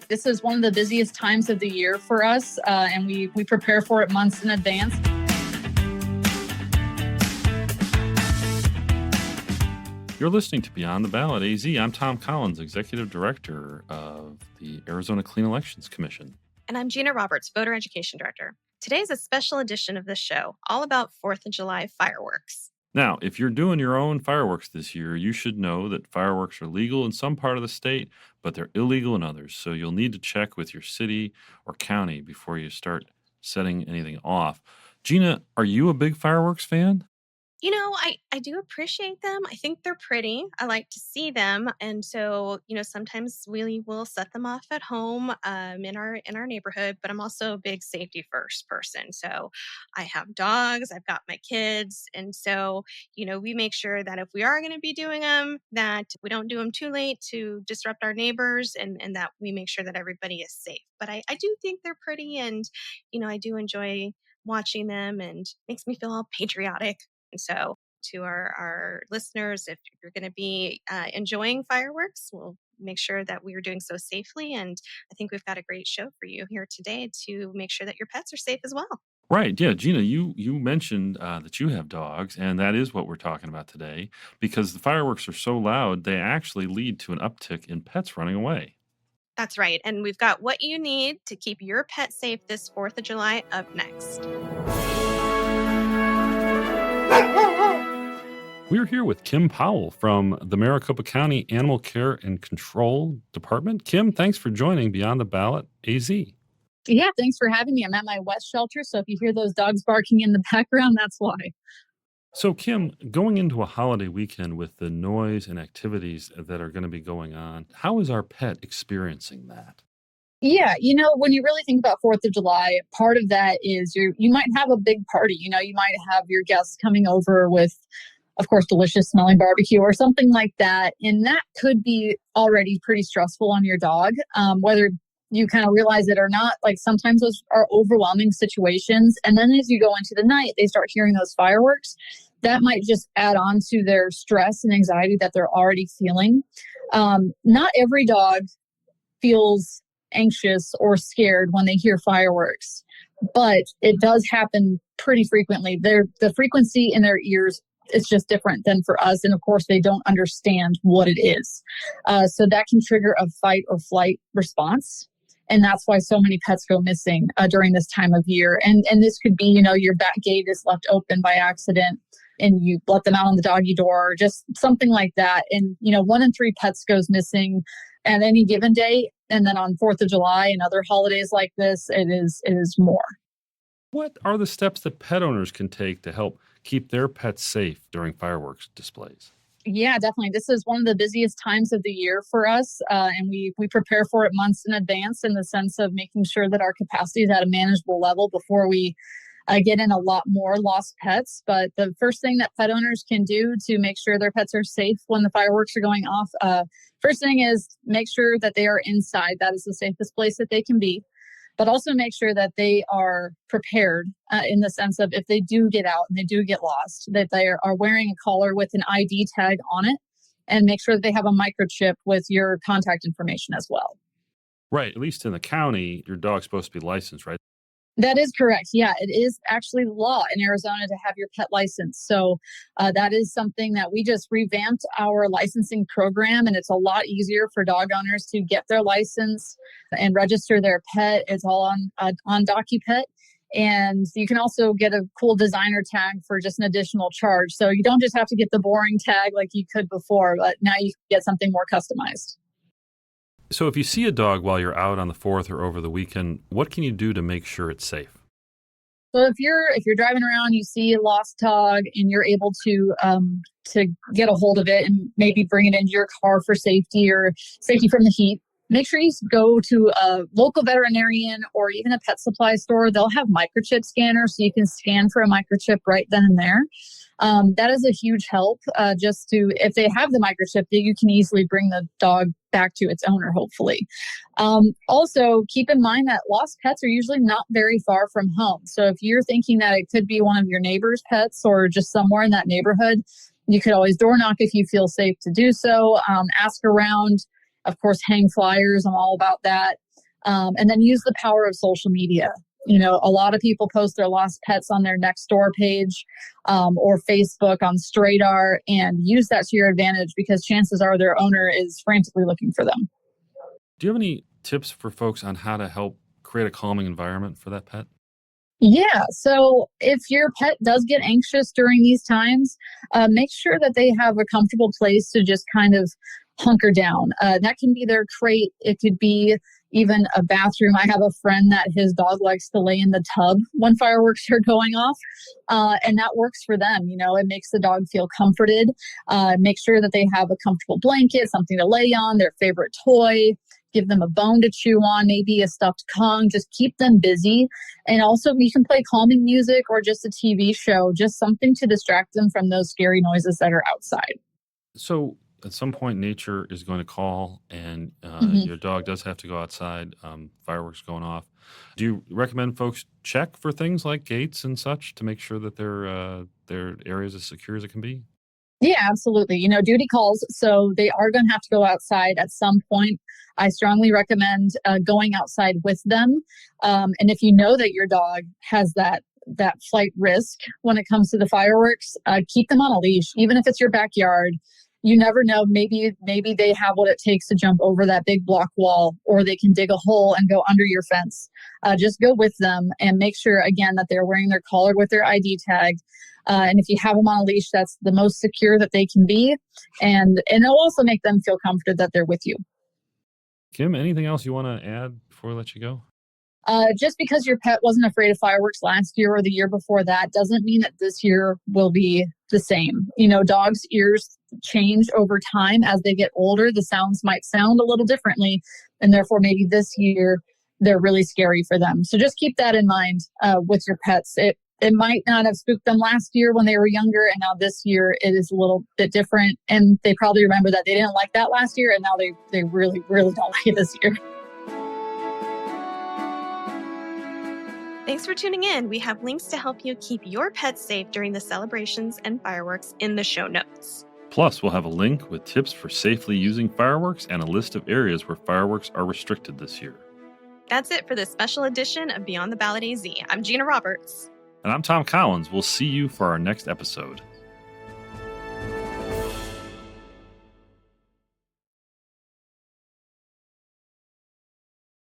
This is one of the busiest times of the year for us, and we prepare for it months in advance. You're listening to Beyond the Ballot AZ. I'm Tom Collins, Executive Director of the Arizona Clean Elections Commission. And I'm Gina Roberts, Voter Education Director. Today is a special edition of this show, all about 4th of July fireworks. Now, if you're doing your own fireworks this year, you should know that fireworks are legal in some part of the state, but they're illegal in others. So you'll need to check with your city or county before you start setting anything off. Gina, are you a big fireworks fan? You know, I do appreciate them. I think they're pretty. I like to see them. And so, sometimes we will set them off at home in our neighborhood, but I'm also a big safety first person. So I have dogs, I've got my kids. And so, we make sure that if we are going to be doing them, that we don't do them too late to disrupt our neighbors and that we make sure that everybody is safe. But I do think they're pretty and, I do enjoy watching them and makes me feel all patriotic. And so to our listeners, if you're going to be enjoying fireworks, we'll make sure that we are doing so safely. And I think we've got a great show for you here today to make sure that your pets are safe as well. Right. Yeah. Gina, you mentioned that you have dogs, and that is what we're talking about today, because the fireworks are so loud, they actually lead to an uptick in pets running away. That's right. And we've got what you need to keep your pet safe this 4th of July up next. We're here with Kim Powell from the Maricopa County Animal Care and Control Department. Kim, thanks for joining Beyond the Ballot AZ. Yeah, thanks for having me. I'm at my West shelter, so if you hear those dogs barking in the background, that's why. So, Kim, going into a holiday weekend with the noise and activities that are going to be going on, how is our pet experiencing that? Yeah, when you really think about 4th of July, part of that is you might have a big party. You might have your guests coming over with, of course, delicious smelling barbecue or something like that. And that could be already pretty stressful on your dog, whether you kind of realize it or not. Like sometimes those are overwhelming situations. And then as you go into the night, they start hearing those fireworks. That might just add on to their stress and anxiety that they're already feeling. Not every dog feels anxious or scared when they hear fireworks, but it does happen pretty frequently. The frequency in their ears is just different than for us. And of course, they don't understand what it is. So that can trigger a fight or flight response. And that's why so many pets go missing during this time of year. And this could be, your back gate is left open by accident and you let them out on the doggy door, or just something like that. And, 1 in 3 pets goes missing at any given day. And then on 4th of July and other holidays like this, it is more. What are the steps that pet owners can take to help keep their pets safe during fireworks displays? Yeah, definitely. This is one of the busiest times of the year for us, and we prepare for it months in advance in the sense of making sure that our capacity is at a manageable level before we get in a lot more lost pets. But the first thing that pet owners can do to make sure their pets are safe when the fireworks are going off, first thing is make sure that they are inside. That is the safest place that they can be. But also make sure that they are prepared in the sense of if they do get out and they do get lost, that they are wearing a collar with an ID tag on it, and make sure that they have a microchip with your contact information as well. Right. At least in the county, your dog's supposed to be licensed, right? That is correct. Yeah, it is actually law in Arizona to have your pet license. So that is something that we just revamped our licensing program, and it's a lot easier for dog owners to get their license and register their pet. It's all on DocuPet. And you can also get a cool designer tag for just an additional charge. So you don't just have to get the boring tag like you could before, but now you can get something more customized. So if you see a dog while you're out on the 4th or over the weekend, what can you do to make sure it's safe? So if you're driving around, you see a lost dog and you're able to get a hold of it and maybe bring it into your car for safety or safety from the heat, make sure you go to a local veterinarian or even a pet supply store. They'll have microchip scanners, so you can scan for a microchip right then and there. That is a huge help. If they have the microchip, you can easily bring the dog back to its owner, hopefully. Also, keep in mind that lost pets are usually not very far from home. So if you're thinking that it could be one of your neighbor's pets or just somewhere in that neighborhood, you could always door knock if you feel safe to do so. Ask around. Of course, hang flyers. I'm all about that. And then use the power of social media. You know, a lot of people post their lost pets on their Nextdoor page or Facebook on Stradar, and use that to your advantage because chances are their owner is frantically looking for them. Do you have any tips for folks on how to help create a calming environment for that pet? Yeah. So if your pet does get anxious during these times, make sure that they have a comfortable place to just kind of hunker down. That can be their crate. It could be even a bathroom. I have a friend that his dog likes to lay in the tub when fireworks are going off. And that works for them. You know, it makes the dog feel comforted. Make sure that they have a comfortable blanket, something to lay on, their favorite toy. Give them a bone to chew on, maybe a stuffed Kong. Just keep them busy. And also, you can play calming music or just a TV show, just something to distract them from those scary noises that are outside. So at some point, nature is going to call, and your dog does have to go outside, fireworks going off. Do you recommend folks check for things like gates and such to make sure that their area is as secure as it can be? Yeah, absolutely. You know, duty calls. So they are going to have to go outside at some point. I strongly recommend going outside with them. And if you know that your dog has that flight risk when it comes to the fireworks, keep them on a leash, even if it's your backyard. You never know. Maybe they have what it takes to jump over that big block wall, or they can dig a hole and go under your fence. Just go with them and make sure, again, that they're wearing their collar with their ID tag. And if you have them on a leash, that's the most secure that they can be. And it'll also make them feel comforted that they're with you. Kim, anything else you want to add before I let you go? Just because your pet wasn't afraid of fireworks last year or the year before that doesn't mean that this year will be the same. You know, dogs' ears change over time as they get older. The sounds might sound a little differently, and therefore maybe this year they're really scary for them. So just keep that in mind with your pets. It might not have spooked them last year when they were younger, and now this year it is a little bit different. And they probably remember that they didn't like that last year, and now they really, really don't like it this year. Thanks for tuning in. We have links to help you keep your pets safe during the celebrations and fireworks in the show notes. Plus, we'll have a link with tips for safely using fireworks and a list of areas where fireworks are restricted this year. That's it for this special edition of Beyond the Ballot AZ. I'm Gina Roberts. And I'm Tom Collins. We'll see you for our next episode.